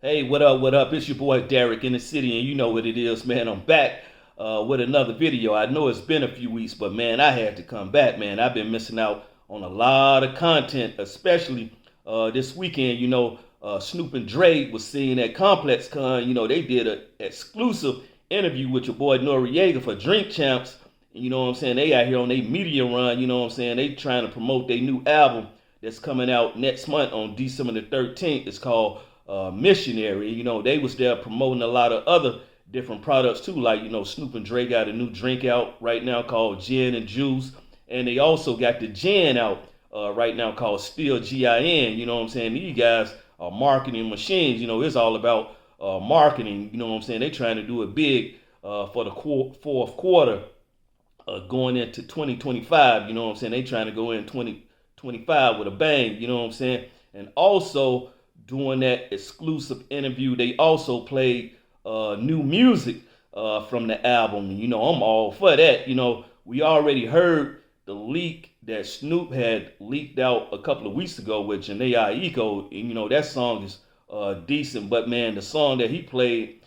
Hey, what up? What up? It's your boy Derek in the city, and you know what it is, man. I'm back with another video. I know it's been a few weeks, but man, I had to come back, man. I've been missing out on a lot of content, especially this weekend. Snoop and Dre was seen at Complex Con. They did an exclusive interview with your boy Noriega for Drink Champs. And you know what I'm saying? They out here on their media run. You know what I'm saying? They trying to promote their new album that's coming out next month on December the 13th. It's called Missionary. They was there promoting a lot of other different products too. Like, Snoop and Dre got a new drink out right now called Gin and Juice. And they also got the gin out right now called Still Gin. You know what I'm saying? These guys are marketing machines. It's all about marketing. You know what I'm saying? They trying to do it big for the fourth quarter going into 2025. You know what I'm saying? They trying to go in 2025 with a bang. You know what I'm saying? And also during that exclusive interview, they also played new music from the album. I'm all for that. We already heard the leak that Snoop had leaked out a couple of weeks ago with Janae Aiko. And, that song is decent. But, man, the song that he played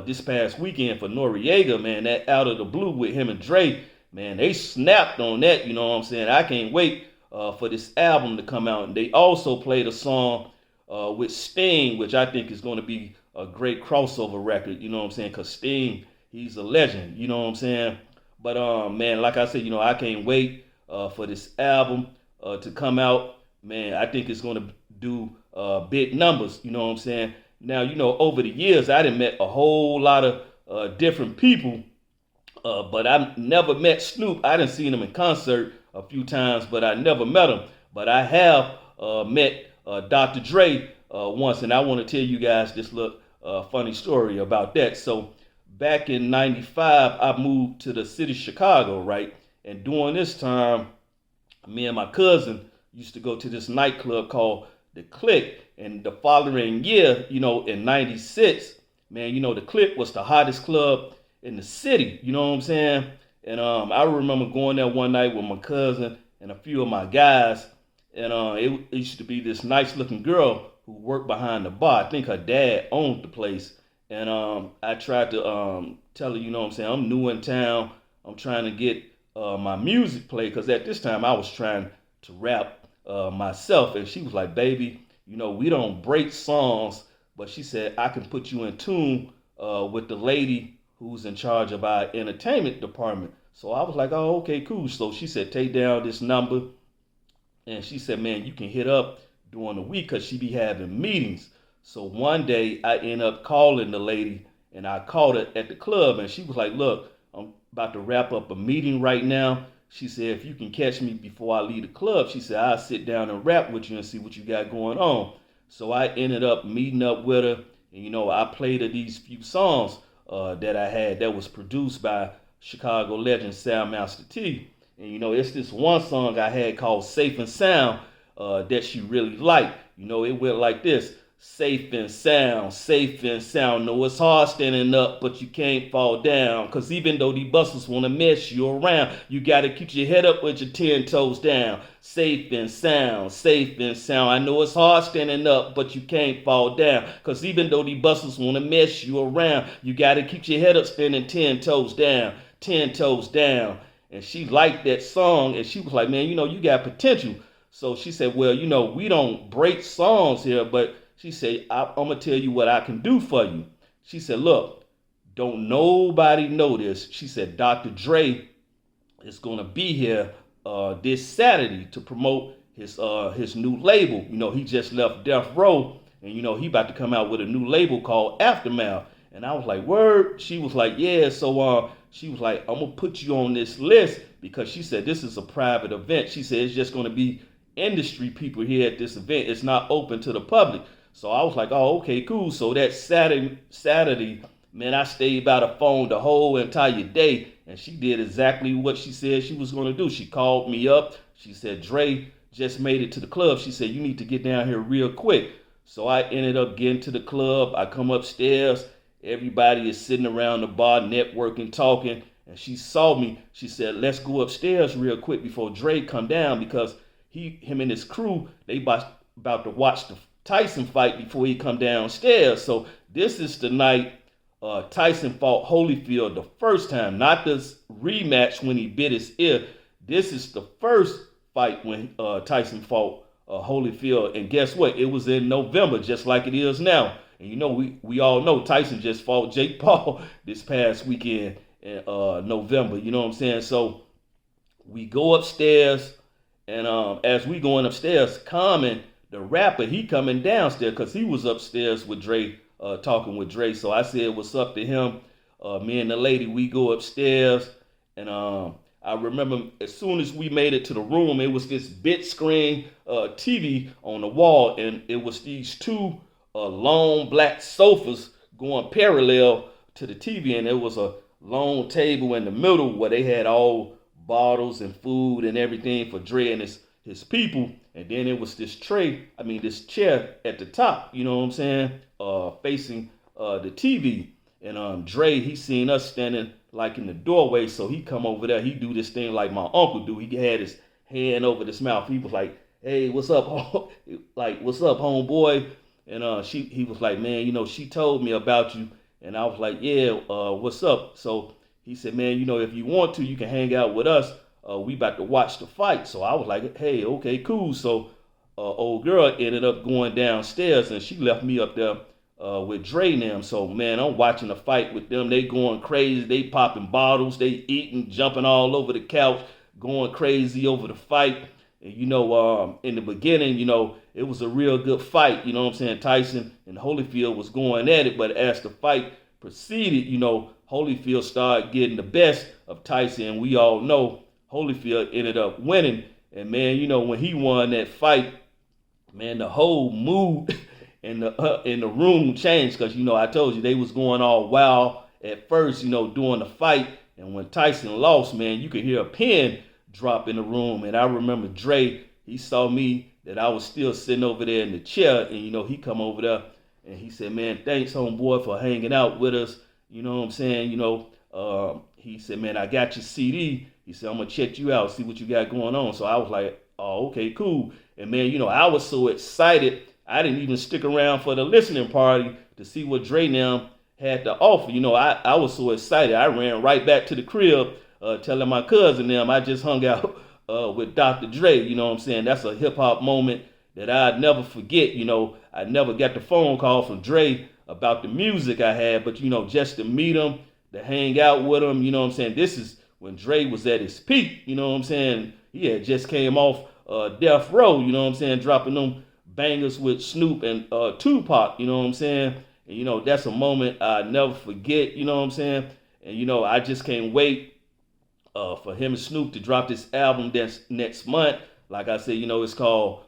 this past weekend for Noriega, man, that Out of the Blue with him and Dre, man, they snapped on that. You know what I'm saying? I can't wait for this album to come out. And they also played a song with Sting, which I think is going to be a great crossover record, you know what I'm saying? Because Sting, he's a legend, you know what I'm saying? But, man, like I said, I can't wait for this album to come out. Man, I think it's going to do big numbers, you know what I'm saying? Now, over the years, I done met a whole lot of different people, but I've never met Snoop. I done seen him in concert a few times, but I never met him. But I have met Dr. Dre once, and I want to tell you guys this little funny story about that. So back in '95, I moved to the city of Chicago, right? And during this time, me and my cousin used to go to this nightclub called The Click. And the following year, in '96, man, the Click was the hottest club in the city, you know what I'm saying? And I remember going there one night with my cousin and a few of my guys. And it used to be this nice looking girl who worked behind the bar. I think her dad owned the place. And I tried to tell her, you know what I'm saying, I'm new in town. I'm trying to get my music played. Because at this time I was trying to rap myself. And she was like, baby, we don't break songs. But she said, I can put you in tune with the lady who's in charge of our entertainment department. So I was like, oh, okay, cool. So she said, take down this number. And she said, man, you can hit up during the week because she be having meetings. So one day I end up calling the lady and I called her at the club and she was like, look, I'm about to wrap up a meeting right now. She said, if you can catch me before I leave the club, she said, I'll sit down and rap with you and see what you got going on. So I ended up meeting up with her and, I played her these few songs that I had that was produced by Chicago legend Soundmaster T. And, it's this one song I had called Safe and Sound that she really liked. It went like this. Safe and sound, safe and sound. No, it's hard standing up, but you can't fall down. Because even though the busters want to mess you around, you got to keep your head up with your 10 toes down. Safe and sound, safe and sound. I know it's hard standing up, but you can't fall down. Because even though the busters want to mess you around, you got to keep your head up standing 10 toes down. 10 toes down. And she liked that song, and she was like, man, you got potential. So she said, well, we don't break songs here, but she said, I'm going to tell you what I can do for you. She said, look, don't nobody know this. She said, Dr. Dre is going to be here this Saturday to promote his new label. He just left Death Row, and, he about to come out with a new label called Aftermath. And I was like, word? She was like, yeah. So she was like, I'm going to put you on this list because she said this is a private event. She said it's just going to be industry people here at this event. It's not open to the public. So I was like, oh, okay, cool. So that Saturday, man, I stayed by the phone the whole entire day. And she did exactly what she said she was going to do. She called me up. She said, Dre just made it to the club. She said, you need to get down here real quick. So I ended up getting to the club. I come upstairs. Everybody is sitting around the bar, networking, talking. And she saw me. She said, let's go upstairs real quick before Dre come down because him and his crew, they about to watch the Tyson fight before he come downstairs. So this is the night Tyson fought Holyfield the first time, not this rematch when he bit his ear. This is the first fight when Tyson fought Holyfield, and guess what? It was in November, just like it is now. And you know, we all know Tyson just fought Jake Paul this past weekend in November. You know what I'm saying? So we go upstairs, and as we going upstairs, Common, the rapper, he coming downstairs because he was upstairs with Dre, talking with Dre. So I said, "What's up?" to him. Me and the lady, we go upstairs, and I remember as soon as we made it to the room, it was this big screen TV on the wall, and it was these two long black sofas going parallel to the TV, and there was a long table in the middle where they had all bottles and food and everything for Dre and his people, and then it was this this chair at the top, you know what I'm saying, facing the TV, and Dre, he seen us standing like in the doorway, so he come over there, he do this thing like my uncle do, he had his hand over his mouth, he was like, "Hey, what's up, like, what's up, homeboy?" And he was like, "Man, you know, she told me about you." And I was like, "Yeah, what's up?" So he said, "Man, you know, if you want to, you can hang out with us. We about to watch the fight." So I was like, "Hey, okay, cool." So old girl ended up going downstairs, and she left me up there with Dre and them. So man, I'm watching the fight with them. They going crazy. They popping bottles. They eating, jumping all over the couch, going crazy over the fight. And you know, in the beginning, you know, it was a real good fight. You know what I'm saying? Tyson and Holyfield was going at it, but as the fight proceeded, you know, Holyfield started getting the best of Tyson, and we all know Holyfield ended up winning. And man, you know, when he won that fight, man, the whole mood in the room changed, because you know I told you they was going all wild at first, you know, during the fight, and when Tyson lost, man, you could hear a pin drop in the room. And I remember Dre, he saw me that I was still sitting over there in the chair, and you know, he come over there and he said, "Man, thanks, homeboy, for hanging out with us." You know what I'm saying? You know, he said, "Man, I got your CD." He said, "I'm gonna check you out, see what you got going on." So I was like, "Oh, okay, cool." And man, you know, I was so excited, I didn't even stick around for the listening party to see what Dre now had to offer. You know, I was so excited, I ran right back to the crib, telling my cousin them I just hung out with Dr. Dre. You know what I'm saying? That's a hip hop moment that I'd never forget. You know, I never got the phone call from Dre about the music I had, but you know, just to meet him, to hang out with him, you know what I'm saying? This is when Dre was at his peak, you know what I'm saying? He had just came off Death Row, you know what I'm saying, dropping them bangers with Snoop and Tupac, you know what I'm saying? And you know, that's a moment I never forget, you know what I'm saying? And you know, I just can't wait for him and Snoop to drop this album that's next month. Like I said, you know, it's called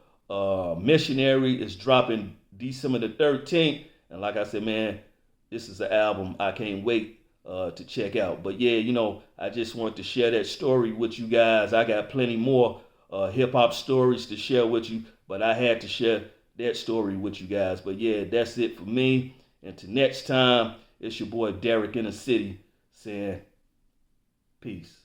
Missionary. It's dropping December the 13th. And like I said, man, this is an album I can't wait to check out. But yeah, you know, I just wanted to share that story with you guys. I got plenty more hip hop stories to share with you, but I had to share that story with you guys. But yeah, that's it for me. Until next time, it's your boy Derek in the City saying peace.